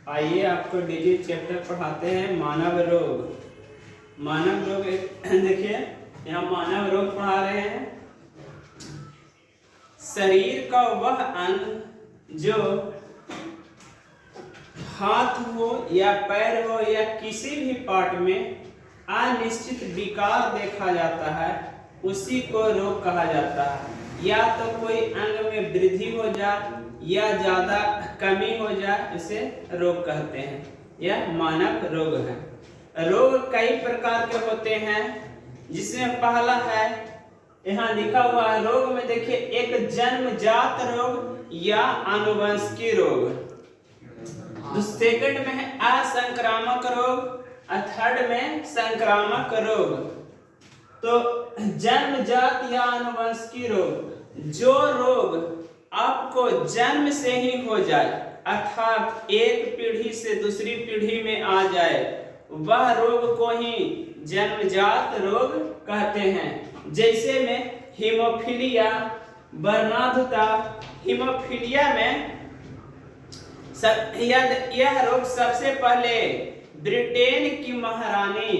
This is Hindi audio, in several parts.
आइए आपको डिजीज चैप्टर पढ़ाते हैं मानव रोग। मानव रोग देखिए यहाँ मानव रोग पढ़ा रहे हैं। शरीर का वह अंग जो हाथ हो या पैर हो या किसी भी पार्ट में अनिश्चित विकार देखा जाता है उसी को रोग कहा जाता है। या तो कोई अंग में वृद्धि हो जाए या ज्यादा कमी हो जाए इसे रोग कहते हैं। यह मानव रोग है। रोग कई प्रकार के होते हैं जिसमें पहला है यहाँ लिखा हुआ है रोग में देखिए एक जन्मजात रोग या आनुवंशिक रोग। सेकंड में है असंक्रामक रोग और थर्ड में संक्रामक रोग। तो जन्मजात या आनुवंशिक रोग, जो रोग आपको जन्म से ही हो जाए अर्थात एक पीढ़ी से दूसरी पीढ़ी में आ जाए वह रोग को ही जन्मजात रोग कहते हैं। जैसे में हीमोफीलिया, बर्नार्डता। हीमोफीलिया में यह रोग सबसे पहले ब्रिटेन की महारानी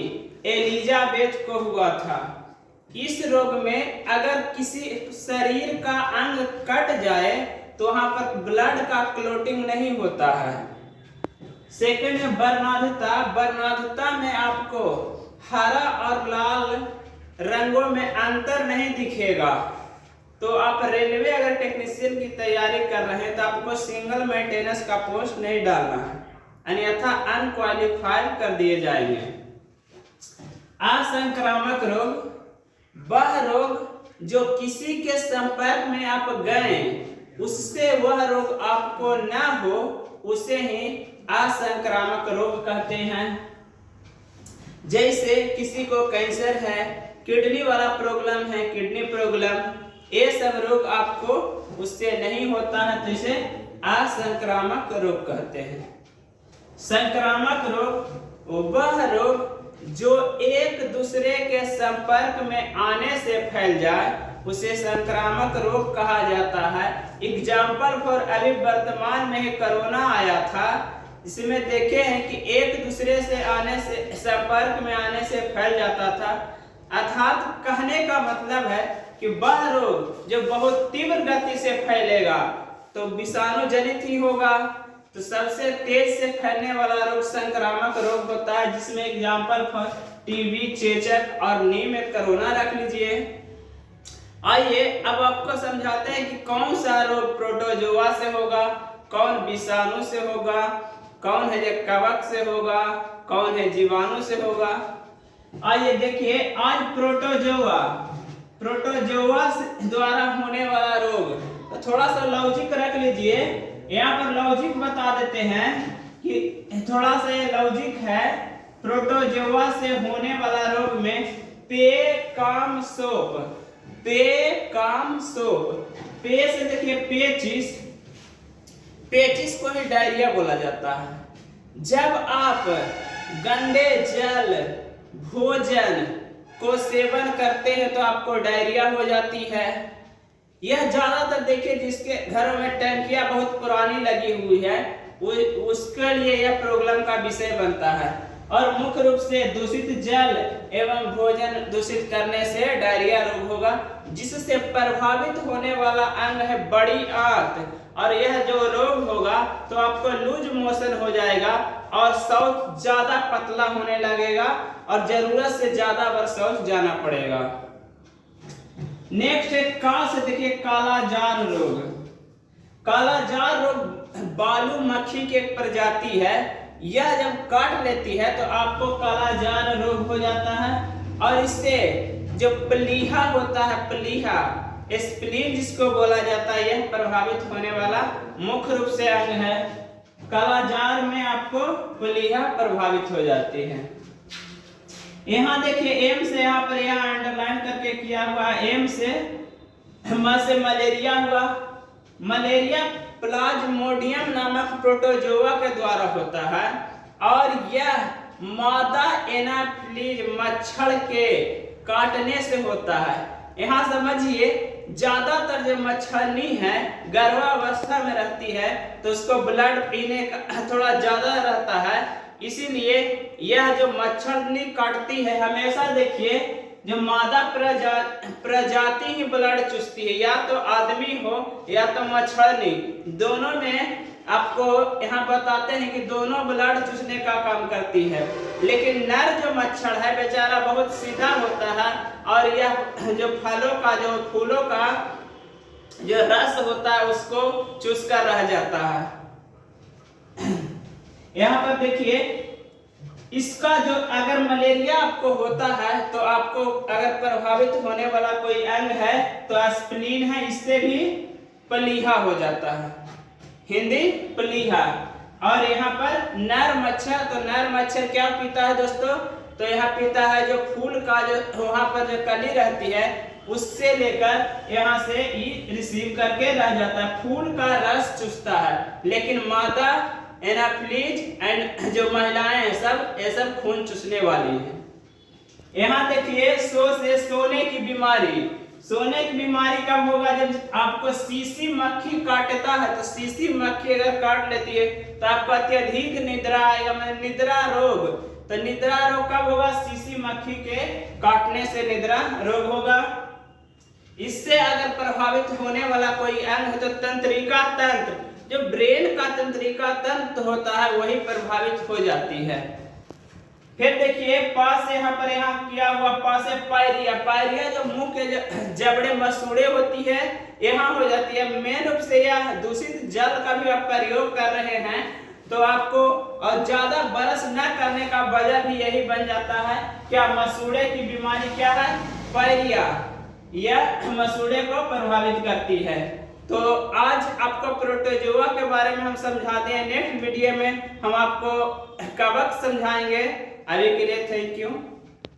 एलिजाबेथ को हुआ था। इस रोग में अगर किसी शरीर का अंग कट जाए तो वहां पर ब्लड का क्लोटिंग नहीं होता है। सेकंड है बर्नार्डता। बर्नार्डता में आपको हरा और लाल रंगों में अंतर नहीं दिखेगा। तो आप रेलवे अगर टेक्नीशियन की तैयारी कर रहे हैं तो आपको सिंगल मेंटेनेंस का पोस्ट नहीं डालना है, अन्यथा अनक्वालिफाइड कर दिए जाएंगे। असंक्रामक रोग वह रोग जो किसी के संपर्क में आप गए उससे वह रोग आपको ना हो उसे ही असंक्रामक रोग कहते हैं। जैसे किसी को कैंसर है, किडनी वाला प्रॉब्लम है, किडनी प्रॉब्लम, ये सब रोग आपको उससे नहीं होता है तो इसे असंक्रामक रोग कहते हैं। संक्रामक रोग वह रोग जो एक दूसरे के संपर्क में आने से फैल जाए उसे संक्रामक रोग कहा जाता है। एग्जाम्पल फॉर अभी वर्तमान में कोरोना आया था, इसमें देखे हैं कि एक दूसरे से आने से संपर्क में आने से फैल जाता था। अर्थात कहने का मतलब है कि वह रोग जो बहुत तीव्र गति से फैलेगा तो विषाणु जनित ही होगा। तो सबसे तेज से फैलने वाला रोग संक्रामक रोग होता है, जिसमें एग्जाम्पल फॉर टीबी, चेचक और नीम में कोरोना रख लीजिए। आइए अब आपको समझाते हैं कि कौन सा रोग प्रोटोजोआ से होगा, कौन विषाणु से होगा, कौन है जो कवक से होगा, कौन है जीवाणु से होगा। आइए देखिए आज प्रोटोजोआ द्वारा होने वाला रोग। तो थोड़ा सा लॉजिक रख लीजिए, यहाँ पर लॉजिक बता देते हैं कि थोड़ा सा ये लॉजिक है। प्रोटोजोआ से होने वाला रोग में पेकामसोप, पे से देखिए पेचिस को ही डायरिया बोला जाता है। जब आप गंदे जल भोजन को सेवन करते हैं तो आपको डायरिया हो जाती है। यह ज्यादातर देखिए जिसके घरों में टंकियां बहुत पुरानी लगी हुई है उसके लिए यह प्रॉब्लम का विषय बनता है। और मुख्य रूप से दूषित जल एवं भोजन दूषित करने से डायरिया रोग होगा, जिससे प्रभावित होने वाला अंग है बड़ी आंत। और यह जो रोग होगा तो आपको लूज मोशन हो जाएगा और शौच ज्यादा पतला होने लगेगा और जरूरत से ज्यादा बार शौच जाना पड़ेगा। नेक्स्ट है का से देखिए काला जार रोग। काला जार रोग बालू मक्खी की एक प्रजाति है। यह जब काट लेती है तो आपको काला जार रोग हो जाता है। और इससे जो प्लीहा होता है, प्लीहा स्प्लीन जिसको बोला जाता है, यह प्रभावित होने वाला मुख्य रूप से अंग है। काला जार में आपको प्लीहा प्रभावित हो जाती है। यहाँ देखिए एम से यहाँ पर यहाँ अंडरलाइन करके किया हुआ है। एम से मलेरिया हुआ। मलेरिया प्लाज्मोडियम नामक प्रोटोजोआ के द्वारा होता है और यह मादा एनाफिलीज मच्छर के काटने से होता है। यहाँ समझिए ज्यादातर जो मच्छरनी है गर्भावस्था में रहती है तो उसको ब्लड पीने का थोड़ा ज्यादा रहता है, इसीलिए यह जो मच्छरनी काटती है हमेशा देखिए जो मादा प्रजाति ही ब्लड चूसती है, या तो आदमी हो या तो मच्छरनी, दोनों में आपको यहाँ बताते हैं कि दोनों ब्लड चूसने का काम करती है। लेकिन नर जो मच्छर है बेचारा बहुत सीधा होता है और यह जो फलों का जो फूलों का जो रस होता है उसको चूस कर रह जाता है। यहाँ पर देखिए इसका जो अगर मलेरिया आपको होता है तो आपको अगर प्रभावित होने वाला कोई अंग है तो स्प्लीन है, इससे भी प्लीहा हो जाता है, हिंदी प्लीहा। और यहाँ पर नर मच्छर, तो नर मच्छर क्या पीता है दोस्तों, तो यहाँ पीता है जो फूल का जो वहां पर जो कली रहती है उससे लेकर यहाँ से ये रिसीव करके रह जाता है, फूल का रस चूसता है। लेकिन मादा एनाफिलीज एंड जो महिलाएं हैं सब ये सब खून चूसने वाली हैं। यहाँ देखिए से सोने की बीमारी, सोने की बीमारी कब होगा, जब आपको सीसी मक्खी काटता है। तो सीसी मक्खी अगर काट लेती है तो आपको अत्यधिक निद्रा या निद्रा रोग, तो निद्रा रोग कब होगा, सीसी मक्खी के काटने से निद्रा रोग होगा। इससे अगर प्रभावित होने वाला कोई अंग है तो तंत्रिका तंत्र, जो ब्रेन का तंत्रिका तंत्र होता है वही प्रभावित हो जाती है। फिर देखिए पास यहाँ पर यहाँ किया हुआ पास है पायरिया, पायरिया जो मुंह के जबड़े मसूड़े होती है यहाँ हो जाती है। मेन रूप से यह दूषित जल का भी आप प्रयोग कर रहे हैं तो आपको और ज्यादा बरस न करने का वजह भी यही बन जाता है। क्या मसूड़े की बीमारी क्या है, पायरिया, यह मसूड़े को प्रभावित करती है। तो आज आपको प्रोटोजोआ के बारे में हम समझाते हैं, नेक्स्ट वीडियो में हम आपको कवक समझाएंगे। अभी के लिए थैंक यू।